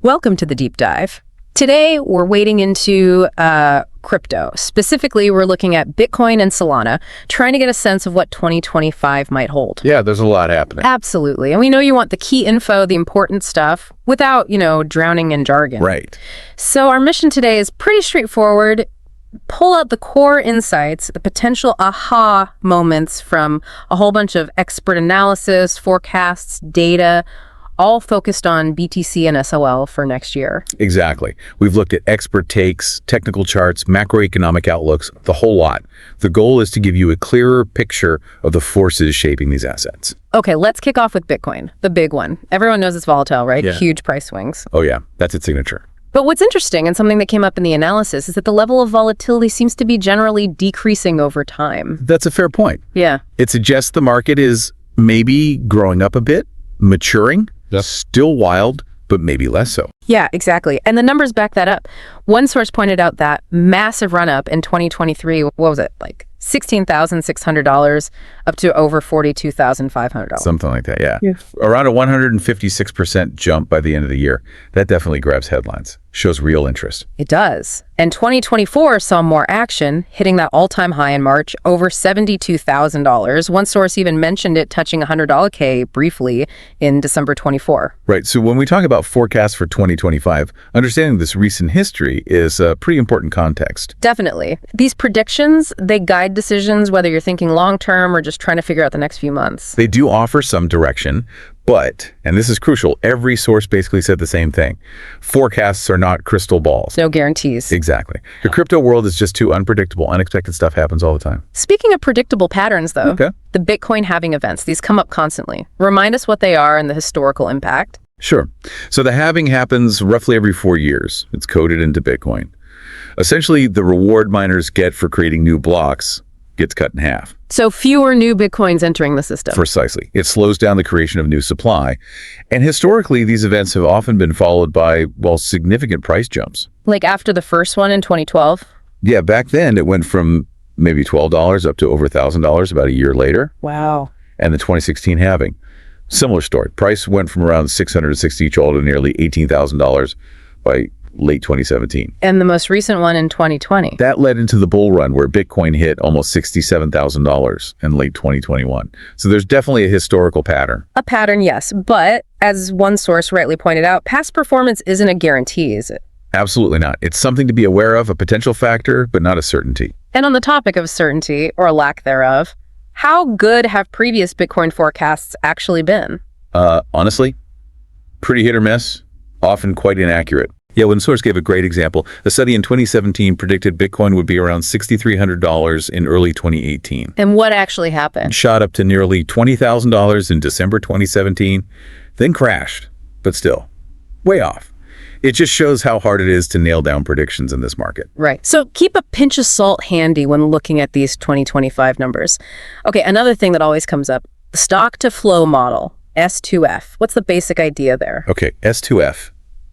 Welcome to the deep dive. Today, we're wading into crypto. Specifically, we're looking at Bitcoin and Solana, trying to get a sense of what 2025 might hold. Yeah, there's a lot happening. Absolutely. And we know you want the key info, the important stuff, without, drowning in jargon. Right. So our mission today is pretty straightforward. Pull out the core insights, the potential aha moments from a whole bunch of expert analysis, forecasts, data, all focused on BTC and SOL for next year. Exactly. We've looked at expert takes, technical charts, macroeconomic outlooks, the whole lot. The goal is to give you a clearer picture of the forces shaping these assets. Okay, let's kick off with Bitcoin, the big one. Everyone knows it's volatile, right? Yeah. Huge price swings. Oh yeah, that's its signature. But what's interesting, and something that came up in the analysis, is that the level of volatility seems to be generally decreasing over time. That's a fair point. Yeah. It suggests the market is maybe growing up a bit, maturing, still wild, but maybe less so. Yeah, exactly. And the numbers back that up. One source pointed out that massive run-up in 2023, what was it, like $16,600 up to over $42,500. Something like that, yeah. Around a 156% jump by the end of the year. That definitely grabs headlines, shows real interest. It does. And 2024 saw more action, hitting that all-time high in March, over $72,000. One source even mentioned it touching $100K briefly in December 24. Right, so when we talk about forecasts for 2025, understanding this recent history is a pretty important context. Definitely. These predictions, they guide decisions, whether you're thinking long-term or just trying to figure out the next few months. They do offer some direction, but, and this is crucial, every source basically said the same thing. Forecasts are not crystal balls. No guarantees. Exactly. The crypto world is just too unpredictable. Unexpected stuff happens all the time. Speaking of predictable patterns, though, Okay. the Bitcoin halving events, these come up constantly. Remind us what they are and the historical impact. Sure. So the halving happens roughly every 4 years. It's coded into Bitcoin. Essentially, the reward miners get for creating new blocks gets cut in half. So fewer new Bitcoins entering the system. Precisely. It slows down the creation of new supply. And historically, these events have often been followed by, well, significant price jumps. Like after the first one in 2012? Yeah, back then it went from maybe $12 up to over $1,000 about a year later. Wow. And the 2016 halving. Similar story. Price went from around $660 each all to nearly $18,000 by late 2017. And the most recent one in 2020. That led into the bull run where Bitcoin hit almost $67,000 in late 2021. So there's definitely a historical pattern. A pattern, yes. But as one source rightly pointed out, past performance isn't a guarantee, is it? Absolutely not. It's something to be aware of, a potential factor, but not a certainty. And on the topic of certainty, or lack thereof, how good have previous Bitcoin forecasts actually been? Honestly, pretty hit or miss, often quite inaccurate. Yeah, one source gave a great example. A study in 2017 predicted Bitcoin would be around $6,300 in early 2018. And what actually happened? Shot up to nearly $20,000 in December 2017, then crashed, but still, way off. It just shows how hard it is to nail down predictions in this market. Right. So keep a pinch of salt handy when looking at these 2025 numbers. Okay, another thing that always comes up, the stock to flow model, S2F. What's the basic idea there? Okay, S2F.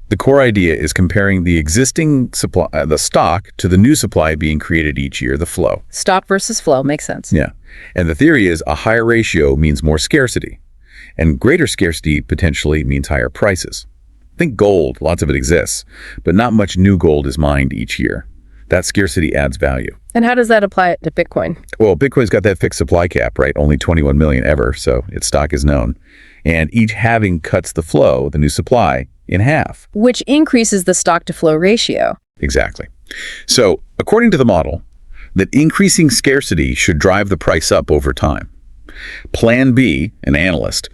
The core idea is comparing the existing supply, the stock, to the new supply being created each year, the flow. Stock versus flow makes sense. Yeah. And the theory is a higher ratio means more scarcity, and greater scarcity potentially means higher prices. Think gold, lots of it exists, but not much new gold is mined each year. That scarcity adds value. And how does that apply to Bitcoin? Well, Bitcoin's got that fixed supply cap, right? Only 21 million ever, so its stock is known. And each halving cuts the flow, the new supply, in half. Which increases the stock to flow ratio. Exactly. So, according to the model, that increasing scarcity should drive the price up over time. Plan B, an analyst,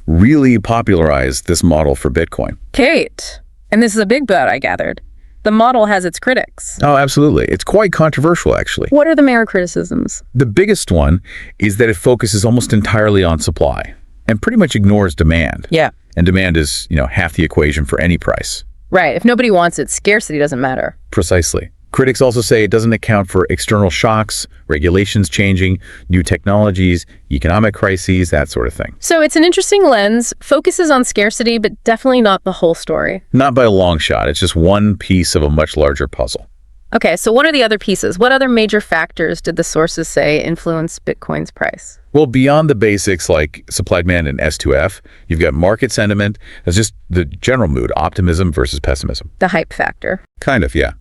really popularized this model for Bitcoin. Kate, and this is a big bet, I gathered. The model has its critics. Oh, absolutely. It's quite controversial, actually. What are the major criticisms? The biggest one is that it focuses almost entirely on supply and pretty much ignores demand. Yeah. And demand is, half the equation for any price. Right. If nobody wants it, scarcity doesn't matter. Precisely. Critics also say it doesn't account for external shocks, regulations changing, new technologies, economic crises, that sort of thing. So it's an interesting lens, focuses on scarcity, but definitely not the whole story. Not by a long shot. It's just one piece of a much larger puzzle. Okay, so what are the other pieces? What other major factors did the sources say influence Bitcoin's price? Well, beyond the basics like supply-demand and S2F, you've got market sentiment. That's just the general mood, optimism versus pessimism. The hype factor. Kind of, yeah.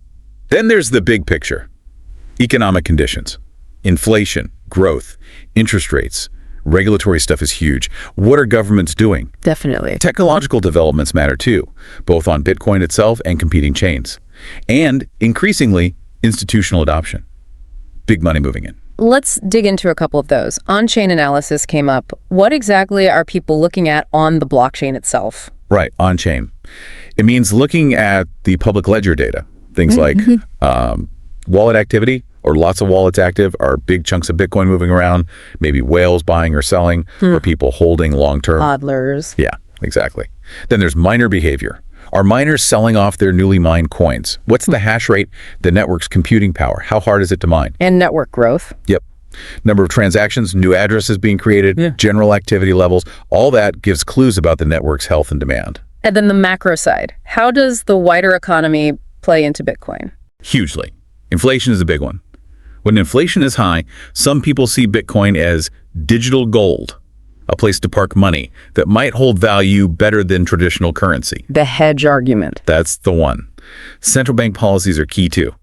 Then there's the big picture. Economic conditions, inflation, growth, interest rates. Regulatory stuff is huge. What are governments doing? Definitely. Technological developments matter too, both on Bitcoin itself and competing chains. And increasingly, institutional adoption. Big money moving in. Let's dig into a couple of those. On-chain analysis came up. What exactly are people looking at on the blockchain itself? Right, on-chain. It means looking at the public ledger data. Things like wallet activity, or lots of wallets active, are big chunks of Bitcoin moving around, maybe whales buying or selling, or people holding long-term. Hodlers. Yeah, exactly. Then there's miner behavior. Are miners selling off their newly mined coins? What's the hash rate, the network's computing power? How hard is it to mine? And network growth. Yep. Number of transactions, new addresses being created, general activity levels, all that gives clues about the network's health and demand. And then the macro side. How does the wider economy play into Bitcoin? Hugely. Inflation is a big one. When inflation is high, some people see Bitcoin as digital gold, a place to park money that might hold value better than traditional currency. The hedge argument. That's the one. Central bank policies are key too.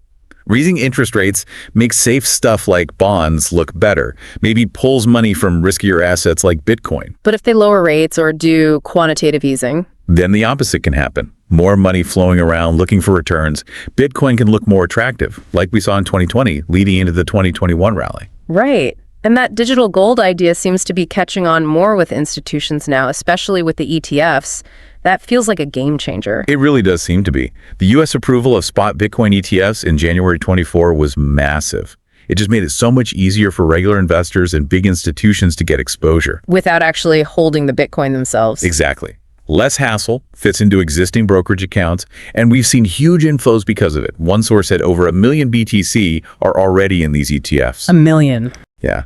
Raising interest rates makes safe stuff like bonds look better, maybe pulls money from riskier assets like Bitcoin. But if they lower rates or do quantitative easing? Then the opposite can happen. More money flowing around looking for returns. Bitcoin can look more attractive, like we saw in 2020, leading into the 2021 rally. Right. And that digital gold idea seems to be catching on more with institutions now, especially with the ETFs. That feels like a game changer. It really does seem to be. The U.S. approval of spot Bitcoin ETFs in January 24 was massive. It just made it so much easier for regular investors and big institutions to get exposure. Without actually holding the Bitcoin themselves. Exactly. Less hassle, fits into existing brokerage accounts, and we've seen huge inflows because of it. One source said over 1 million BTC are already in these ETFs. 1 million. Yeah.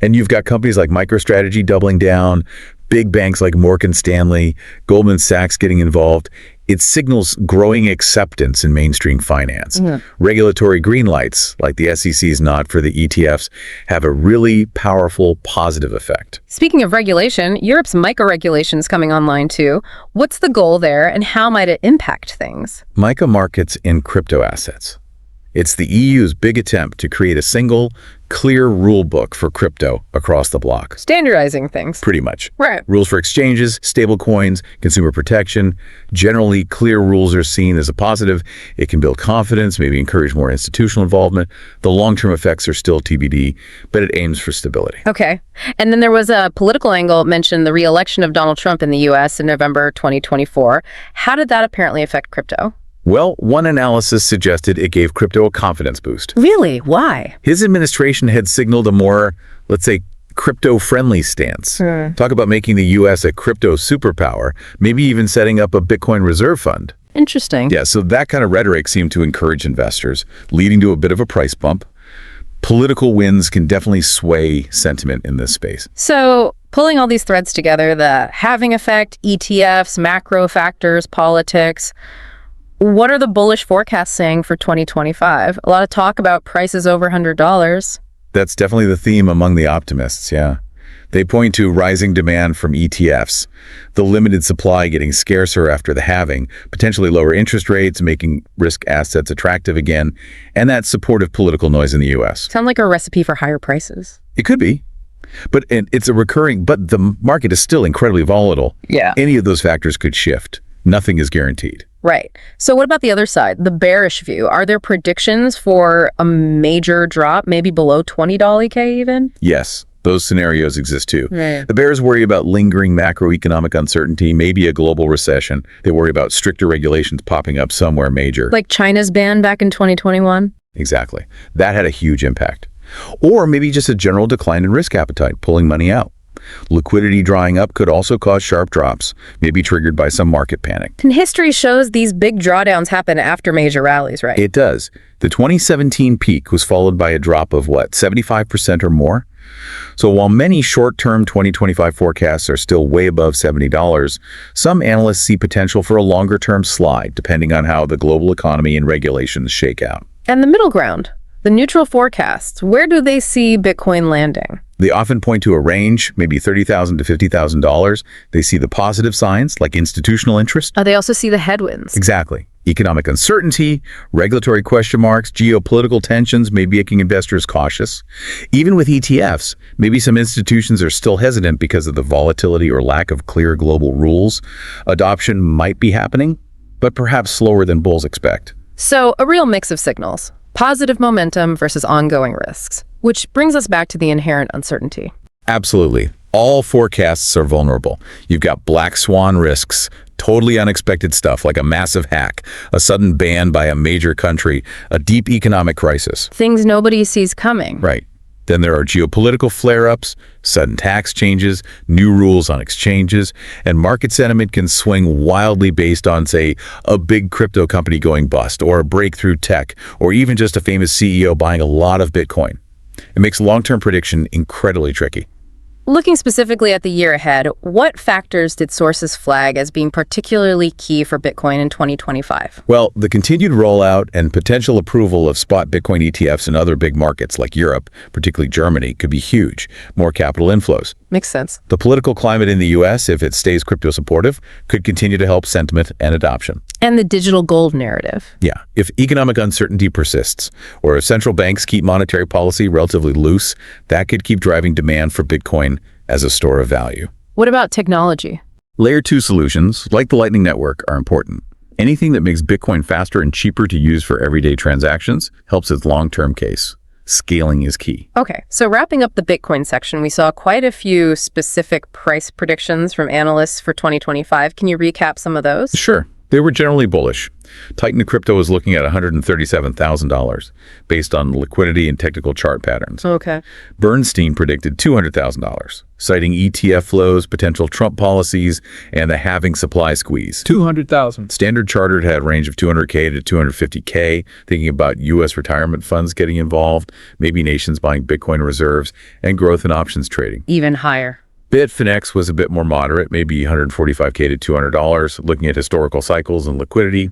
And you've got companies like MicroStrategy doubling down, big banks like Morgan Stanley, Goldman Sachs getting involved. It signals growing acceptance in mainstream finance. Regulatory green lights, like the SEC's nod for the ETFs, have a really powerful positive effect. Speaking of regulation, Europe's MiCA regulation is coming online too. What's the goal there and how might it impact things? MiCA markets in crypto assets. It's the EU's big attempt to create a single, clear rule book for crypto across the bloc. Standardizing things. Pretty much. Right. Rules for exchanges, stable coins, consumer protection. Generally, clear rules are seen as a positive. It can build confidence, maybe encourage more institutional involvement. The long-term effects are still TBD, but it aims for stability. Okay. And then there was a political angle mentioned the re-election of Donald Trump in the U.S. in November 2024. How did that apparently affect crypto? Well, one analysis suggested it gave crypto a confidence boost. Really? Why? His administration had signaled a more, let's say, crypto-friendly stance. Talk about making the U.S. a crypto superpower, maybe even setting up a Bitcoin reserve fund. Interesting. Yeah, so that kind of rhetoric seemed to encourage investors, leading to a bit of a price bump. Political wins can definitely sway sentiment in this space. So pulling all these threads together, the halving effect, ETFs, macro factors, politics, what are the bullish forecasts saying for 2025? A lot of talk about prices over $100. That's definitely the theme among the optimists, yeah. They point to rising demand from ETFs, the limited supply getting scarcer after the halving, potentially lower interest rates, making risk assets attractive again, and that supportive political noise in the U.S. Sound like a recipe for higher prices. It could be, but it's a recurring, but the market is still incredibly volatile. Yeah. Any of those factors could shift. Nothing is guaranteed. Right. So what about the other side, the bearish view? Are there predictions for a major drop, maybe below $20K even? Yes, those scenarios exist too. Right. The bears worry about lingering macroeconomic uncertainty, maybe a global recession. They worry about stricter regulations popping up somewhere major. Like China's ban back in 2021? Exactly. That had a huge impact. Or maybe just a general decline in risk appetite, pulling money out. Liquidity drying up could also cause sharp drops, maybe triggered by some market panic. And history shows these big drawdowns happen after major rallies, right? It does. The 2017 peak was followed by a drop of, 75% or more? So while many short-term 2025 forecasts are still way above $70, some analysts see potential for a longer-term slide, depending on how the global economy and regulations shake out. And the middle ground, the neutral forecasts, where do they see Bitcoin landing? They often point to a range, maybe $30,000 to $50,000. They see the positive signs, like institutional interest. They also see the headwinds. Exactly. Economic uncertainty, regulatory question marks, geopolitical tensions may be making investors cautious. Even with ETFs, maybe some institutions are still hesitant because of the volatility or lack of clear global rules. Adoption might be happening, but perhaps slower than bulls expect. So a real mix of signals, positive momentum versus ongoing risks, which brings us back to the inherent uncertainty. Absolutely. All forecasts are vulnerable. You've got black swan risks, totally unexpected stuff like a massive hack, a sudden ban by a major country, a deep economic crisis. Things nobody sees coming. Right. Then there are geopolitical flare-ups, sudden tax changes, new rules on exchanges, and market sentiment can swing wildly based on, say, a big crypto company going bust, or a breakthrough tech, or even just a famous CEO buying a lot of Bitcoin. It makes long-term prediction incredibly tricky. Looking specifically at the year ahead, what factors did sources flag as being particularly key for Bitcoin in 2025? Well, the continued rollout and potential approval of spot Bitcoin ETFs in other big markets like Europe, particularly Germany, could be huge. More capital inflows. Makes sense. The political climate in the U.S., if it stays crypto supportive, could continue to help sentiment and adoption. And the digital gold narrative. Yeah, if economic uncertainty persists, or if central banks keep monetary policy relatively loose, that could keep driving demand for Bitcoin as a store of value. What about technology? Layer 2 solutions, like the Lightning Network, are important. Anything that makes Bitcoin faster and cheaper to use for everyday transactions helps its long-term case. Scaling is key. Okay, so wrapping up the Bitcoin section, we saw quite a few specific price predictions from analysts for 2025. Can you recap some of those? Sure. They were generally bullish. Titan Crypto was looking at $137,000 based on liquidity and technical chart patterns. Okay. Bernstein predicted $200,000, citing ETF flows, potential Trump policies, and the halving supply squeeze. 200,000. Standard Chartered had a range of 200K to 250K, thinking about U.S. retirement funds getting involved, maybe nations buying Bitcoin reserves, and growth in options trading. Even higher. Bitfinex was a bit more moderate, maybe $145K to $200, looking at historical cycles and liquidity.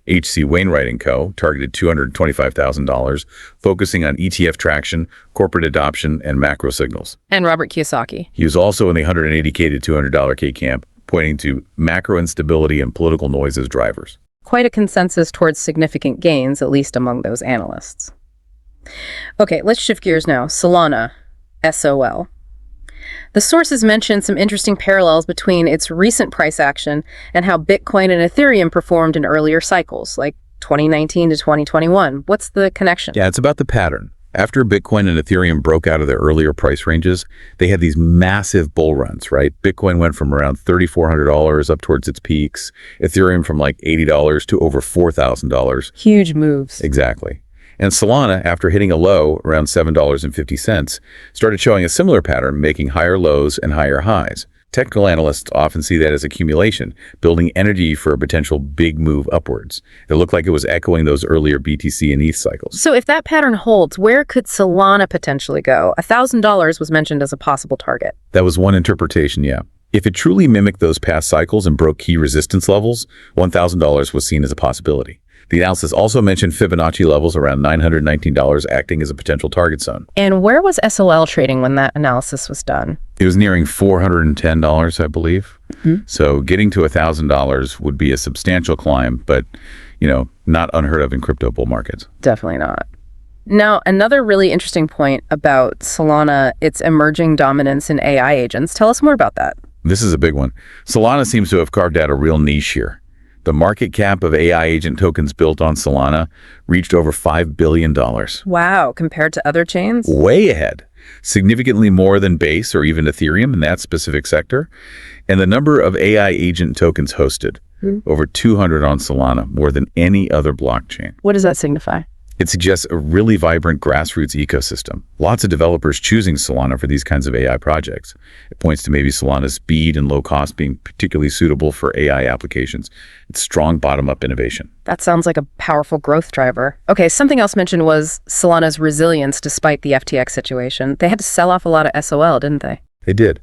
H.C. Wainwright & Co. targeted $225,000, focusing on ETF traction, corporate adoption, and macro signals. And Robert Kiyosaki. He was also in the $180K to $200K camp, pointing to macro instability and political noise as drivers. Quite a consensus towards significant gains, at least among those analysts. Okay, let's shift gears now. Solana, SOL. The sources mention some interesting parallels between its recent price action and how Bitcoin and Ethereum performed in earlier cycles, like 2019 to 2021. What's the connection? Yeah, it's about the pattern. After Bitcoin and Ethereum broke out of their earlier price ranges, they had these massive bull runs, right? Bitcoin went from around $3,400 up towards its peaks, Ethereum from like $80 to over $4,000. Huge moves. Exactly. And Solana, after hitting a low around $7.50, started showing a similar pattern, making higher lows and higher highs. Technical analysts often see that as accumulation, building energy for a potential big move upwards. It looked like it was echoing those earlier BTC and ETH cycles. So if that pattern holds, where could Solana potentially go? $1,000 was mentioned as a possible target. That was one interpretation, yeah. If it truly mimicked those past cycles and broke key resistance levels, $1,000 was seen as a possibility. The analysis also mentioned Fibonacci levels around $919 acting as a potential target zone. And where was SOL trading when that analysis was done? It was nearing $410, I believe. So getting to $1,000 would be a substantial climb, but, not unheard of in crypto bull markets. Definitely not. Now, another really interesting point about Solana, its emerging dominance in AI agents. Tell us more about that. This is a big one. Solana seems to have carved out a real niche here. The market cap of AI agent tokens built on Solana reached over $5 billion. Wow, compared to other chains? Way ahead. Significantly more than Base or even Ethereum in that specific sector. And the number of AI agent tokens hosted, over 200 on Solana, more than any other blockchain. What does that signify? It suggests a really vibrant grassroots ecosystem. Lots of developers choosing Solana for these kinds of AI projects. It points to maybe Solana's speed and low cost being particularly suitable for AI applications. It's strong bottom-up innovation. That sounds like a powerful growth driver. Okay, something else mentioned was Solana's resilience despite the FTX situation. They had to sell off a lot of SOL, didn't they? They did.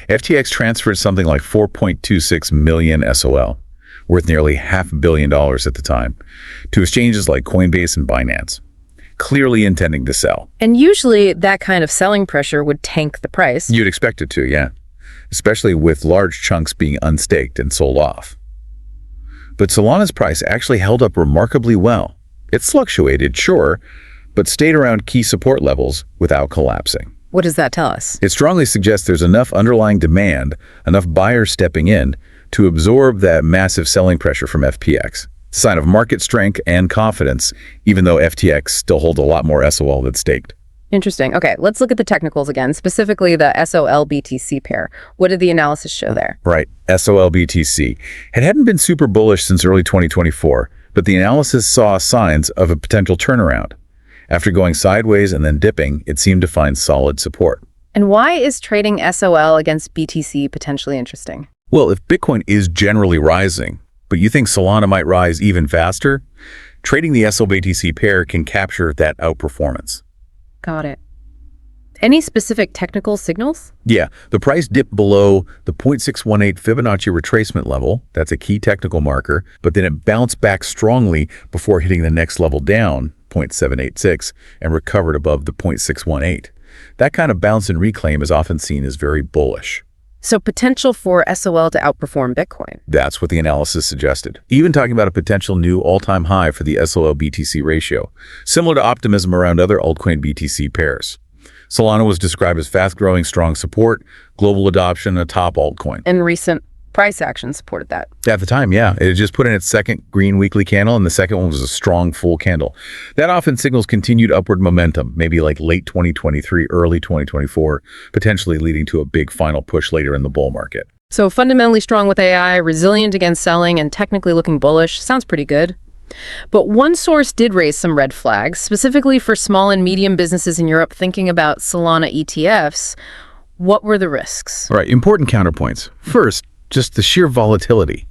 FTX transferred something like 4.26 million SOL, worth nearly $500 million at the time, to exchanges like Coinbase and Binance, clearly intending to sell. And usually that kind of selling pressure would tank the price. You'd expect it to, yeah, especially with large chunks being unstaked and sold off. But Solana's price actually held up remarkably well. It fluctuated, sure, but stayed around key support levels without collapsing. What does that tell us? It strongly suggests there's enough underlying demand, enough buyers stepping in to absorb that massive selling pressure from FPX. It's a sign of market strength and confidence, even though FTX still holds a lot more SOL that's staked. Interesting. Okay, let's look at the technicals again, specifically the SOL-BTC pair. What did the analysis show there? Right, SOL-BTC. It hadn't been super bullish since early 2024, but the analysis saw signs of a potential turnaround. After going sideways and then dipping, it seemed to find solid support. And why is trading SOL against BTC potentially interesting? Well, if Bitcoin is generally rising, but you think Solana might rise even faster, trading the SOL-BTC pair can capture that outperformance. Got it. Any specific technical signals? Yeah, the price dipped below the 0.618 Fibonacci retracement level. That's a key technical marker, but then it bounced back strongly before hitting the next level down, 0.786, and recovered above the 0.618. That kind of bounce and reclaim is often seen as very bullish. So potential for SOL to outperform Bitcoin. That's what the analysis suggested. Even talking about a potential new all-time high for the SOL-BTC ratio, similar to optimism around other altcoin BTC pairs. Solana was described as fast-growing, strong support, global adoption, a top altcoin. And recent price action supported that. At the time, yeah. It had just put in its second green weekly candle, and the second one was a strong full candle. That often signals continued upward momentum, maybe like late 2023, early 2024, potentially leading to a big final push later in the bull market. So fundamentally strong with AI, resilient against selling, and technically looking bullish. Sounds pretty good. But one source did raise some red flags, specifically for small and medium businesses in Europe thinking about Solana ETFs. What were the risks? All right, important counterpoints. First, just the sheer volatility.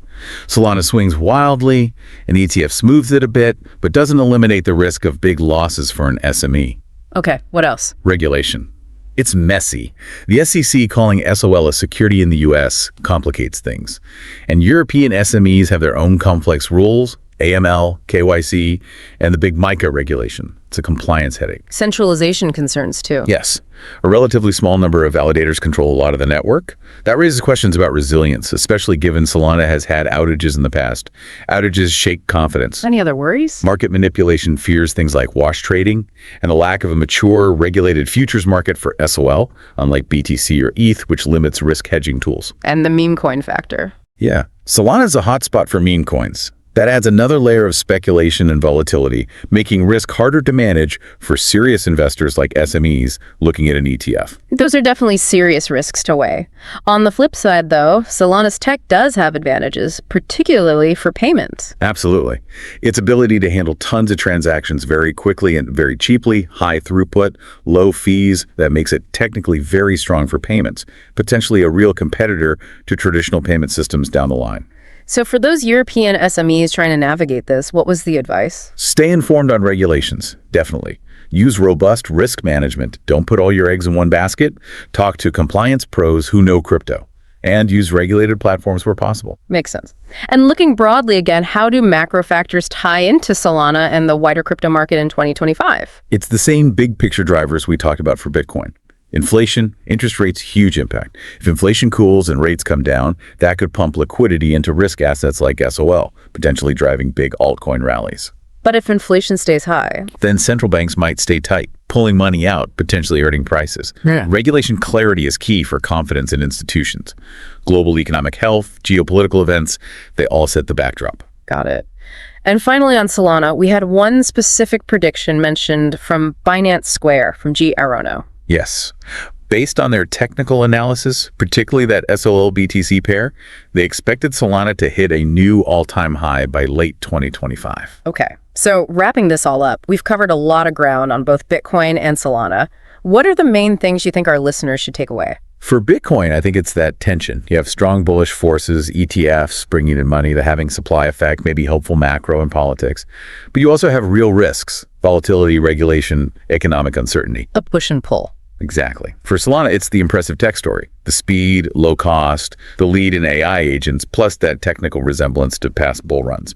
Solana swings wildly, an ETF smooths it a bit, but doesn't eliminate the risk of big losses for an SME. Okay, what else? Regulation. It's messy. The SEC calling SOL a security in the US complicates things. And European SMEs have their own complex rules, AML, KYC, and the big MiCA regulation. It's a compliance headache. Centralization concerns too. Yes. A relatively small number of validators control a lot of the network. That raises questions about resilience, especially given Solana has had outages in the past. Outages shake confidence. Any other worries? Market manipulation fears things like wash trading and the lack of a mature, regulated futures market for SOL, unlike BTC or ETH, which limits risk hedging tools. And the meme coin factor. Yeah. Solana is a hotspot for meme coins. That adds another layer of speculation and volatility, making risk harder to manage for serious investors like SMEs looking at an ETF. Those are definitely serious risks to weigh. On the flip side, though, Solana's tech does have advantages, particularly for payments. Absolutely. Its ability to handle tons of transactions very quickly and very cheaply, high throughput, low fees, that makes it technically very strong for payments, potentially a real competitor to traditional payment systems down the line. So for those European SMEs trying to navigate this, what was the advice? Stay informed on regulations, definitely. Use robust risk management. Don't put all your eggs in one basket. Talk to compliance pros who know crypto. And use regulated platforms where possible. Makes sense. And looking broadly again, how do macro factors tie into Solana and the wider crypto market in 2025? It's the same big picture drivers we talked about for Bitcoin. Inflation, interest rates, huge impact. If inflation cools and rates come down, that could pump liquidity into risk assets like SOL, potentially driving big altcoin rallies. But if inflation stays high, then central banks might stay tight, pulling money out, potentially hurting prices. Regulation clarity is key for confidence in institutions. Global economic health, geopolitical events, they all set the backdrop. Got it. And finally on Solana, we had one specific prediction mentioned from Binance Square, from G. Arono. Yes. Based on their technical analysis, particularly that SOL-BTC pair, they expected Solana to hit a new all-time high by late 2025. Okay, so wrapping this all up, we've covered a lot of ground on both Bitcoin and Solana. What are the main things you think our listeners should take away? For Bitcoin, I think it's that tension. You have strong bullish forces, ETFs bringing in money, the halving supply effect, maybe hopeful macro and politics. But you also have real risks, volatility, regulation, economic uncertainty. A push and pull. Exactly. For Solana, it's the impressive tech story. The speed, low cost, the lead in AI agents, plus that technical resemblance to past bull runs.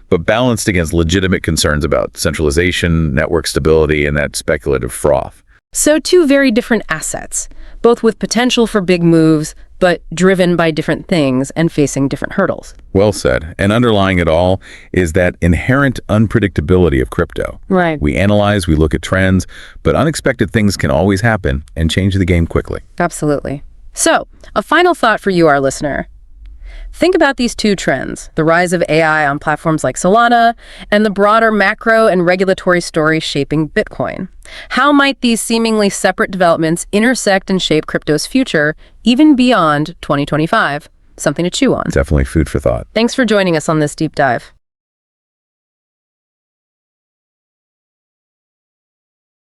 But balanced against legitimate concerns about centralization, network stability, and that speculative froth. So two very different assets, both with potential for big moves, but driven by different things and facing different hurdles. Well said. And underlying it all is that inherent unpredictability of crypto. Right. We analyze, we look at trends, but unexpected things can always happen and change the game quickly. Absolutely. So, a final thought for you, our listener. Think about these two trends, the rise of AI on platforms like Solana and the broader macro and regulatory story shaping Bitcoin. How might these seemingly separate developments intersect and shape crypto's future, even beyond 2025? Something to chew on. Definitely food for thought. Thanks for joining us on this deep dive.